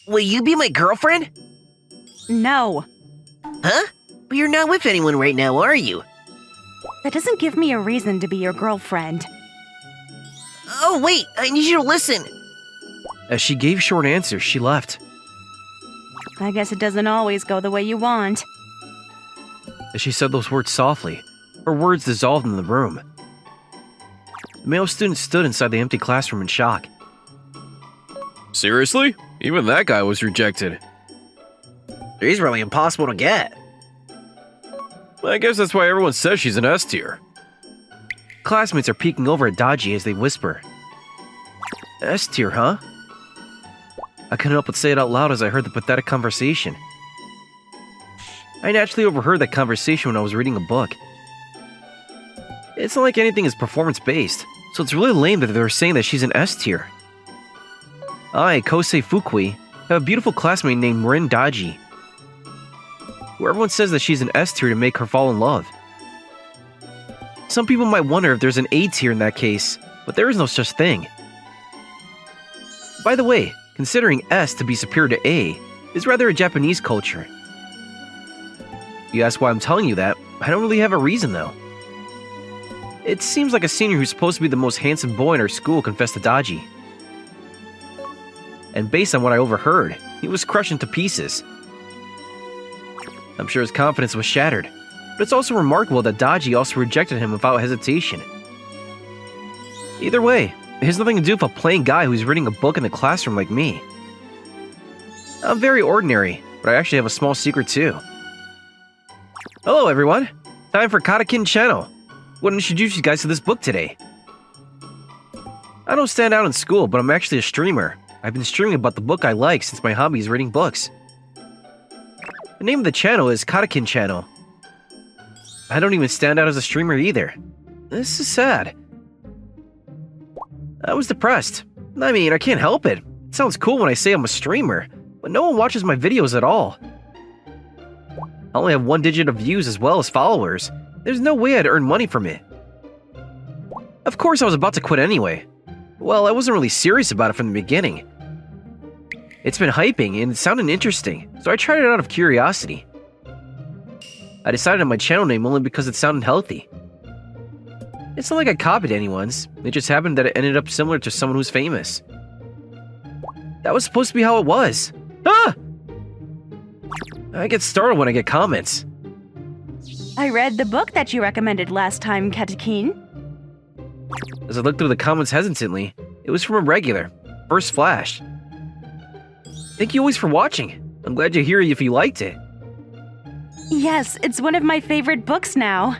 Will you be my girlfriend? No. Huh? But you're not with anyone right now, are you? That doesn't give me a reason to be your girlfriend. Oh, wait, I need you to listen. As she gave short answers, she left. I guess it doesn't always go the way you want. As she said those words softly, her words dissolved in the room. The male student stood inside the empty classroom in shock. Seriously? Even that guy was rejected. He's really impossible to get. I guess that's why everyone says she's an S tier. Classmates are peeking over at Daji as they whisper. S tier, huh? I couldn't help but say it out loud as I heard the pathetic conversation. I naturally overheard that conversation when I was reading a book. It's not like anything is performance-based, so it's really lame that they're saying that she's an S tier. I, Kosei Fukui, have a beautiful classmate named Rin Daji, who everyone says that she's an S tier to make her fall in love. Some people might wonder if there's an A tier in that case, but there is no such thing. By the way, considering S to be superior to A is rather a Japanese culture. You ask why I'm telling you that, I don't really have a reason though. It seems like a senior who's supposed to be the most handsome boy in our school confessed to Daji. And based on what I overheard, he was crushed into pieces. I'm sure his confidence was shattered, but it's also remarkable that Daji also rejected him without hesitation. Either way, it has nothing to do with a plain guy who's reading a book in the classroom like me. I'm very ordinary, but I actually have a small secret too. Hello everyone, time for Kanon channel. I want to introduce you guys to this book today. I don't stand out in school, but I'm actually a streamer. I've been streaming about the book I like since my hobby is reading books. The name of the channel is Kanon channel. I don't even stand out as a streamer either. This is sad. I was depressed. I mean, I can't help it. It sounds cool when I say I'm a streamer, but no one watches my videos at all. I only have 1 digit of views as well as followers. There's no way I'd earn money from it. Of course I was about to quit anyway. Well, I wasn't really serious about it from the beginning. It's been hyping and it sounded interesting, so I tried it out of curiosity. I decided on my channel name only because it sounded healthy. It's not like I copied anyone's, it just happened that it ended up similar to someone who's famous. That was supposed to be how it was. Ah! I get startled when I get comments. I read the book that you recommended last time, Katakin. As I looked through the comments hesitantly, it was from a regular, First Flash. Thank you always for watching. I'm glad to hear if you liked it. Yes, it's one of my favorite books now.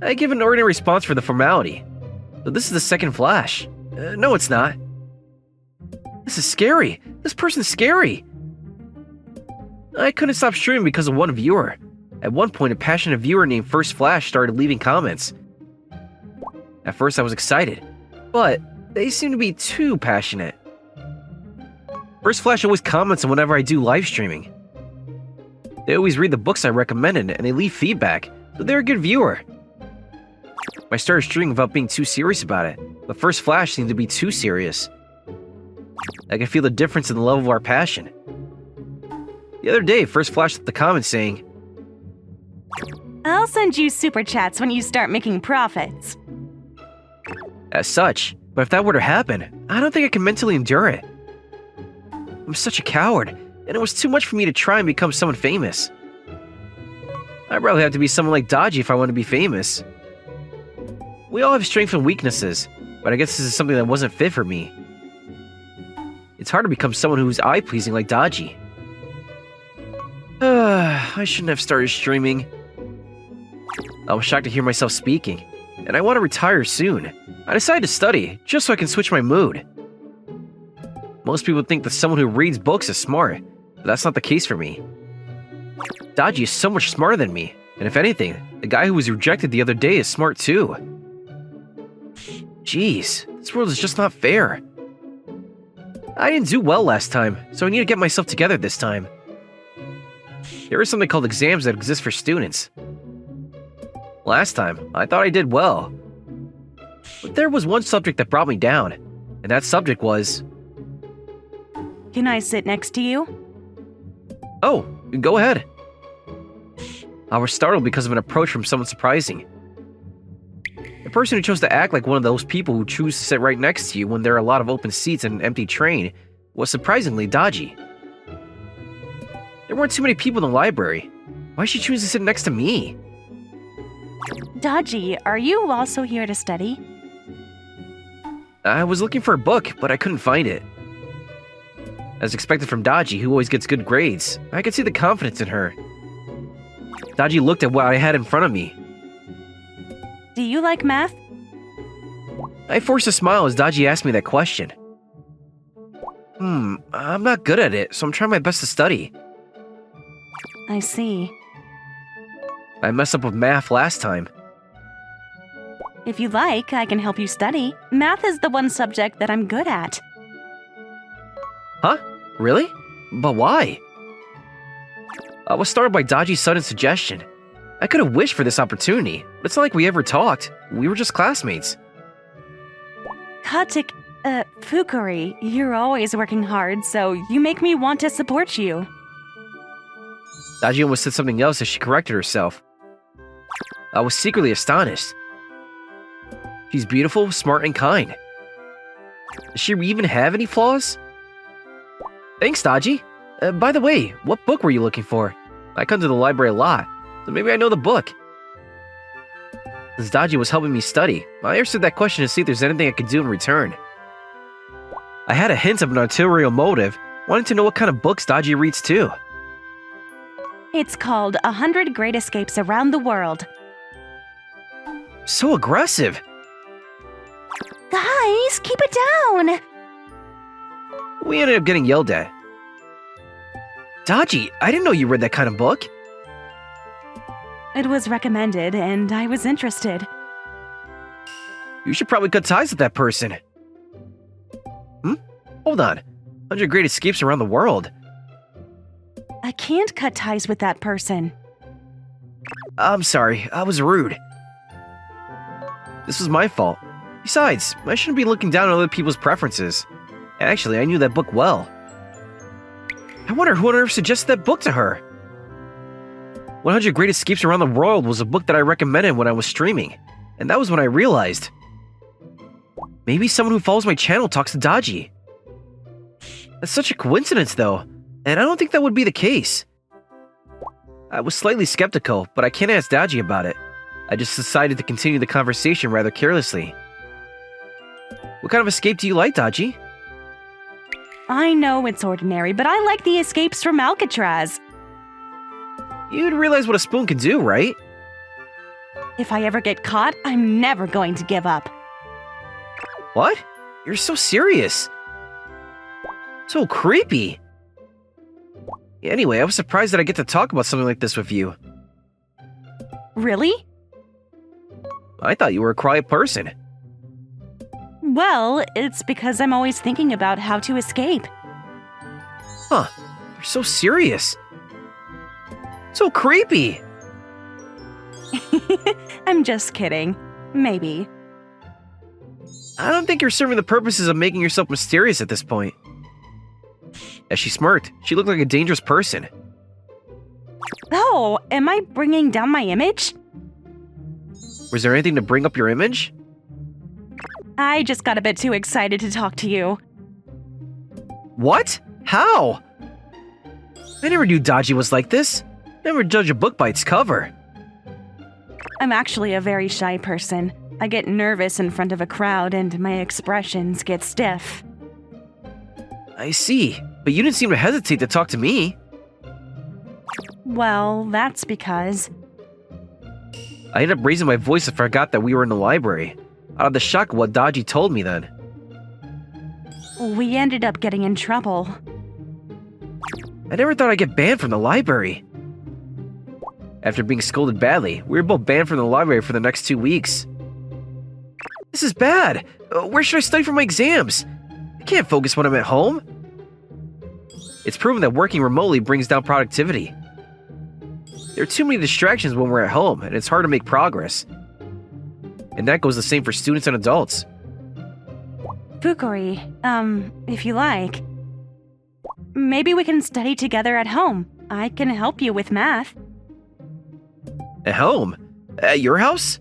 I give an ordinary response for the formality. So this is the second Flash. No, it's not. This is scary. This person's scary. I couldn't stop streaming because of one viewer. At one point, a passionate viewer named First Flash started leaving comments. At first, I was excited, but they seem to be too passionate. First Flash always comments on whenever I do live streaming. They always read the books I recommended and they leave feedback, so they're a good viewer. I started streaming without being too serious about it, but First Flash seemed to be too serious. I could feel the difference in the level of our passion. The other day, First Flash left the comment saying, I'll send you super chats when you start making profits. as such, but if that were to happen, I don't think I can mentally endure it. I'm such a coward, and it was too much for me to try and become someone famous. I'd rather have to be someone like Daji if I want to be famous. We all have strengths and weaknesses, but I guess this is something that wasn't fit for me. It's hard to become someone who's eye-pleasing like Daji. I shouldn't have started streaming. I was shocked to hear myself speaking, and I want to retire soon. I decided to study, just so I can switch my mood. Most people think that someone who reads books is smart, but that's not the case for me. Daji is so much smarter than me, and if anything, the guy who was rejected the other day is smart too. Jeez, this world is just not fair. I didn't do well last time, so I need to get myself together this time. There is something called exams that exist for students. Last time, I thought I did well. But there was one subject that brought me down. and that subject was... Can I sit next to you? Oh, go ahead. I was startled because of an approach from someone surprising. The person who chose to act like one of those people who choose to sit right next to you when there are a lot of open seats in an empty train was surprisingly dodgy. There weren't too many people in the library. Why did she choose to sit next to me? Dodgy, are you also here to study? I was looking for a book, but I couldn't find it. As expected from Dodgy, who always gets good grades, I could see the confidence in her. Dodgy looked at what I had in front of me. Do you like math? I forced a smile as Dodgy asked me that question. I'm not good at it, so I'm trying my best to study. I see. I messed up with math last time. If you like, I can help you study. Math is the one subject that I'm good at. Huh? Really? But why? I was startled by Dodgy's sudden suggestion. I could have wished for this opportunity, but it's not like we ever talked. We were just classmates. Katik, Fukuri, you're always working hard, so you make me want to support you. Dodgy almost said something else as she corrected herself. I was secretly astonished. She's beautiful, smart, and kind. Does she even have any flaws? Thanks, Dodgy. By the way, what book were you looking for? I come to the library a lot, so maybe I know the book. Since Dodgy was helping me study, I answered that question to see if there's anything I could do in return. I had a hint of an ulterior motive, wanting to know what kind of books Dodgy reads too. It's called 100 Great Escapes Around the World. So aggressive! Guys, keep it down! We ended up getting yelled at. Dodgy, I didn't know you read that kind of book. It was recommended, and I was interested. You should probably cut ties with that person. Hold on. 100 Great Escapes Around the World. I can't cut ties with that person. I'm sorry, I was rude. This was my fault. Besides, I shouldn't be looking down on other people's preferences. Actually, I knew that book well. I wonder who on earth suggested that book to her. 100 Great Escapes Around the World was a book that I recommended when I was streaming, and that was when I realized. Maybe someone who follows my channel talks to Dodgy. That's such a coincidence, though, and I don't think that would be the case. I was slightly skeptical, but I can't ask Dodgy about it. I just decided to continue the conversation rather carelessly. What kind of escape do you like, Dodgy? I know it's ordinary, but I like the escapes from Alcatraz. You'd realize what a spoon can do, right? If I ever get caught, I'm never going to give up. What? You're so serious. So creepy. Anyway, I was surprised that I get to talk about something like this with you. Really? I thought you were a quiet person. Well, it's because I'm always thinking about how to escape. Huh. You're so serious. So creepy. I'm just kidding. Maybe. I don't think you're serving the purposes of making yourself mysterious at this point. As she smirked, she looked like a dangerous person. Oh, am I bringing down my image? Was there anything to bring up your image? I just got a bit too excited to talk to you. What? How? I never knew Dodgy was like this. Never judge a book by its cover. I'm actually a very shy person. I get nervous in front of a crowd and my expressions get stiff. I see, but you didn't seem to hesitate to talk to me. Well, that's because... I ended up raising my voice and forgot that we were in the library, out of the shock of what Dodgy told me then. we ended up getting in trouble. I never thought I'd get banned from the library. After being scolded badly, we were both banned from the library for the next 2 weeks. This is bad. Where should I study for my exams? I can't focus when I'm at home. It's proven that working remotely brings down productivity. There are too many distractions when we're at home, and it's hard to make progress. And that goes the same for students and adults. Fukuri, if you like, maybe we can study together at home. I can help you with math. At home? At your house?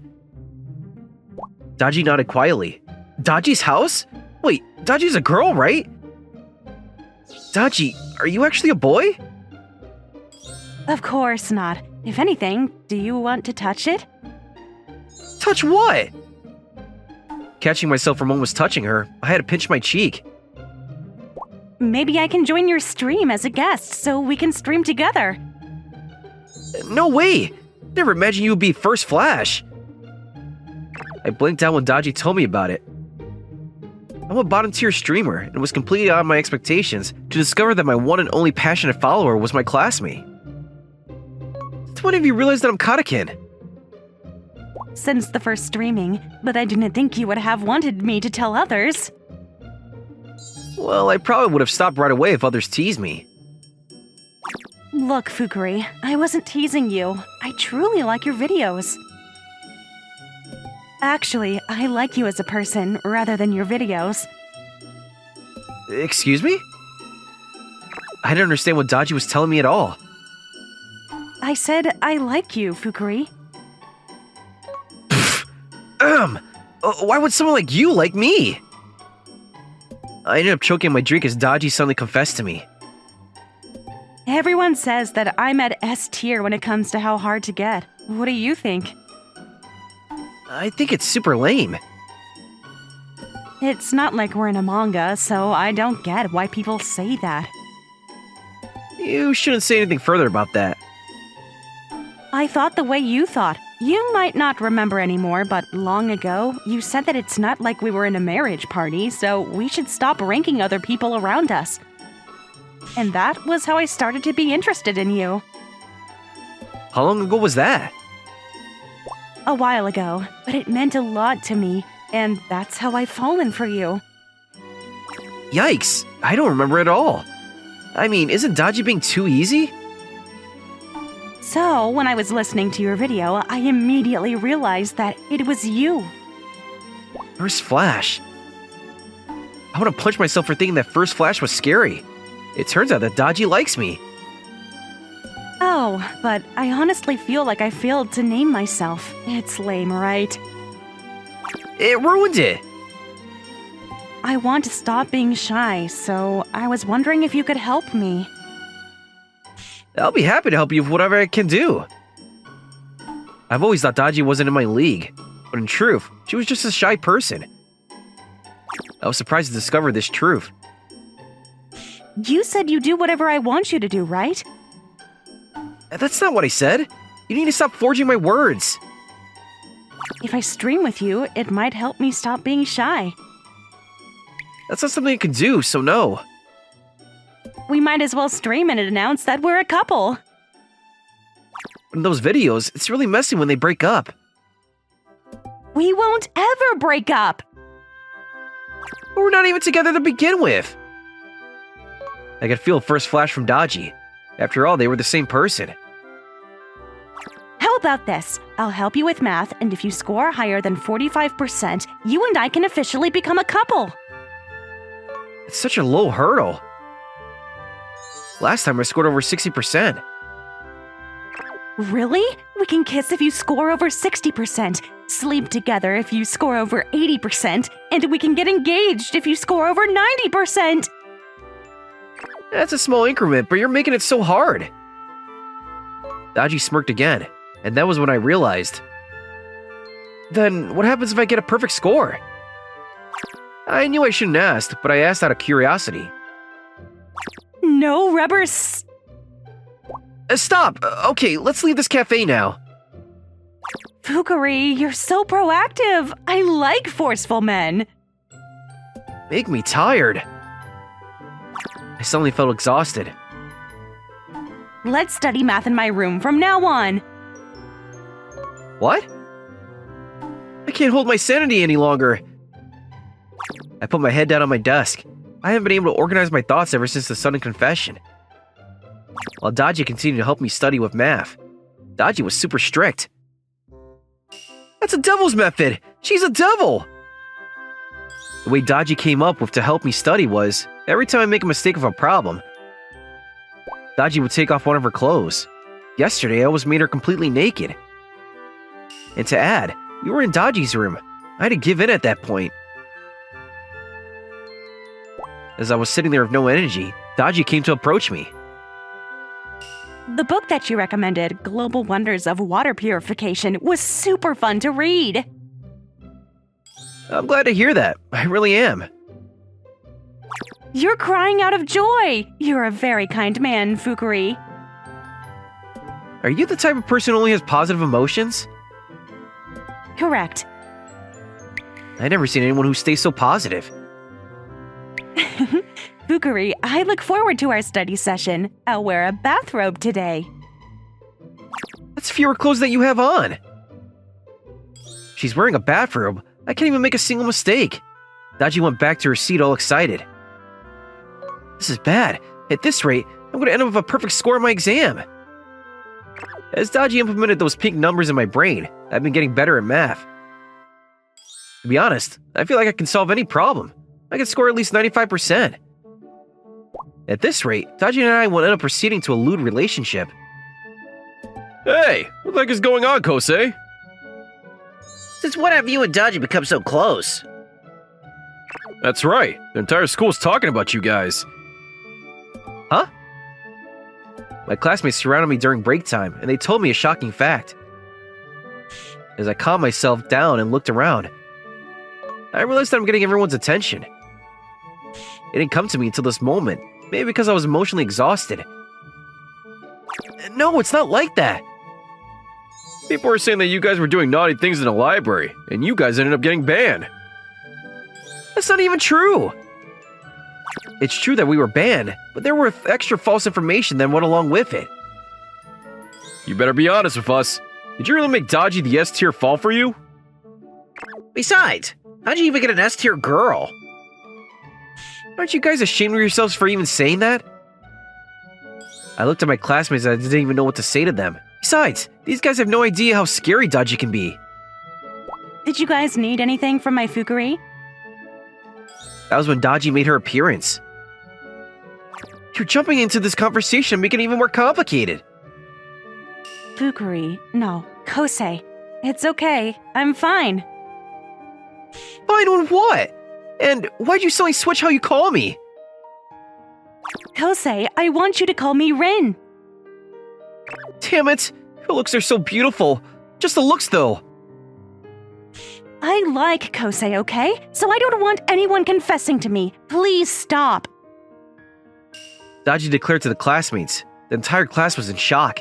Daji nodded quietly. Daji's house? Wait, Daji's a girl, right? Daji, are you actually a boy? Of course not. If anything, do you want to touch it? Touch what? Catching myself from almost touching her, I had to pinch my cheek. Maybe I can join your stream as a guest so we can stream together. No way! Never imagined you would be First Flash. I blinked out when Daji told me about it. I'm a bottom-tier streamer and was completely out of my expectations to discover that my one and only passionate follower was my classmate. Since when have you realized that I'm Katakin? Since the first streaming, but I didn't think you would have wanted me to tell others. Well, I probably would have stopped right away if others teased me. Look, Fukuri, I wasn't teasing you. I truly like your videos. Actually, I like you as a person rather than your videos. Excuse me? I didn't understand what Daji was telling me at all. I said I like you, Fukuri. Why would someone like you like me? I ended up choking my drink as Daji suddenly confessed to me. Everyone says that I'm at S tier when it comes to how hard to get. What do you think? I think it's super lame. It's not like we're in a manga, so I don't get why people say that. You shouldn't say anything further about that. I thought the way you thought. You might not remember anymore, but long ago, you said that it's not like we were in a marriage party, so we should stop ranking other people around us. And that was how I started to be interested in you. How long ago was that? A while ago, but it meant a lot to me, and that's how I've fallen for you. Yikes, I don't remember at all. I mean, isn't Daji being too easy? So, when I was listening to your video, I immediately realized that it was you. First Flash. I want to punch myself for thinking that First Flash was scary. It turns out that Daji likes me. Oh, but I honestly feel like I failed to name myself. It's lame, right? It ruined it. I want to stop being shy, so I was wondering if you could help me. I'll be happy to help you with whatever I can do. I've always thought Daji wasn't in my league, but in truth, she was just a shy person. I was surprised to discover this truth. You said you do whatever I want you to do, right? That's not what I said. You need to stop forging my words. If I stream with you, it might help me stop being shy. That's not something I can do, so no. We might as well stream and announce that we're a couple. In those videos, it's really messy when they break up. We won't ever break up! But we're not even together to begin with. I could feel First Flash from Daji. After all, they were the same person. How about this? I'll help you with math, and if you score higher than 45%, you and I can officially become a couple. It's such a low hurdle. Last time I scored over 60%. Really? We can kiss if you score over 60%, sleep together if you score over 80%, and we can get engaged if you score over 90%! That's a small increment, but you're making it so hard. Daji smirked again, and that was when I realized. Then, what happens if I get a perfect score? I knew I shouldn't ask, but I asked out of curiosity. No rubbers. Stop! Okay, let's leave this cafe now. Fukuri, you're so proactive. I like forceful men. Make me tired. I suddenly felt exhausted. Let's study math in my room from now on. What? I can't hold my sanity any longer. I put my head down on my desk. I haven't been able to organize my thoughts ever since the sudden confession. While Daji continued to help me study with math, Daji was super strict. That's a devil's method! She's a devil! The way Daji came up with to help me study was, every time I make a mistake of a problem, Daji would take off one of her clothes. Yesterday, I almost made her completely naked. And to add, you were in Daji's room. I had to give in at that point. As I was sitting there with no energy, Daji came to approach me. The book that you recommended, Global Wonders of Water Purification, was super fun to read. I'm glad to hear that. I really am. You're crying out of joy. You're a very kind man, Fukuri. Are you the type of person who only has positive emotions? Correct. I've never seen anyone who stays so positive. Fukuri, I look forward to our study session. I'll wear a bathrobe today. That's fewer clothes that you have on. She's wearing a bathrobe. I can't even make a single mistake. Daji went back to her seat all excited. This is bad. At this rate, I'm going to end up with a perfect score on my exam. As Daji implemented those pink numbers in my brain, I've been getting better at math. To be honest, I feel like I can solve any problem. I can score at least 95%. At this rate, Daji and I will end up proceeding to a lewd relationship. Hey, what the heck is going on, Kosei? Since when have you and Daji become so close? That's right. The entire school's talking about you guys. Huh? My classmates surrounded me during break time, and they told me a shocking fact. As I calmed myself down and looked around, I realized that I'm getting everyone's attention. It didn't come to me until this moment, maybe because I was emotionally exhausted. No, it's not like that. People were saying that you guys were doing naughty things in the library, and you guys ended up getting banned. That's not even true. It's true that we were banned, but there were extra false information that went along with it. You better be honest with us. Did you really make Daji the S-tier fall for you? Besides, how'd you even get an S-tier girl? Aren't you guys ashamed of yourselves for even saying that? I looked at my classmates and I didn't even know what to say to them. Besides, these guys have no idea how scary Daji can be. Did you guys need anything from my Fukuri? That was when Daji made her appearance. You're jumping into this conversation and making it even more complicated. Fukuri, no, Kosei. It's okay, I'm fine. Fine on what? And why'd you suddenly switch how you call me? Kosei, I want you to call me Rin. Damn it! Her looks are so beautiful. Just the looks, though. I like Kosei, okay? So I don't want anyone confessing to me. Please stop. Daji declared to the classmates. The entire class was in shock.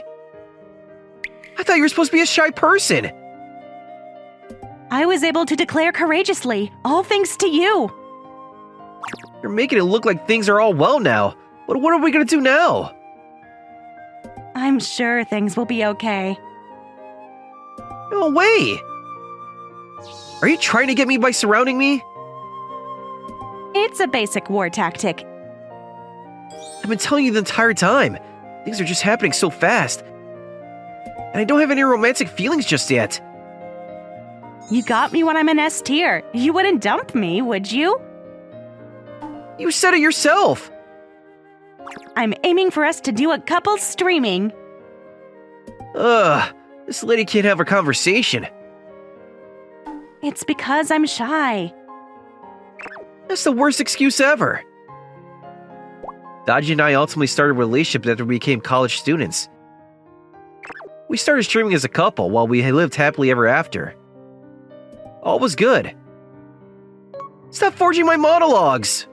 I thought you were supposed to be a shy person. I was able to declare courageously, all thanks to you. You're making it look like things are all well now. But what are we gonna do now? I'm sure things will be okay. No way! Are you trying to get me by surrounding me? It's a basic war tactic. I've been telling you the entire time. Things are just happening so fast. And I don't have any romantic feelings just yet. You got me when I'm an S tier. You wouldn't dump me, would you? You said it yourself. I'm aiming for us to do a couple streaming. Ugh, this lady can't have a conversation. It's because I'm shy. That's the worst excuse ever. Daji and I ultimately started a relationship after we became college students. We started streaming as a couple while we lived happily ever after. All was good. Stop forging my monologues!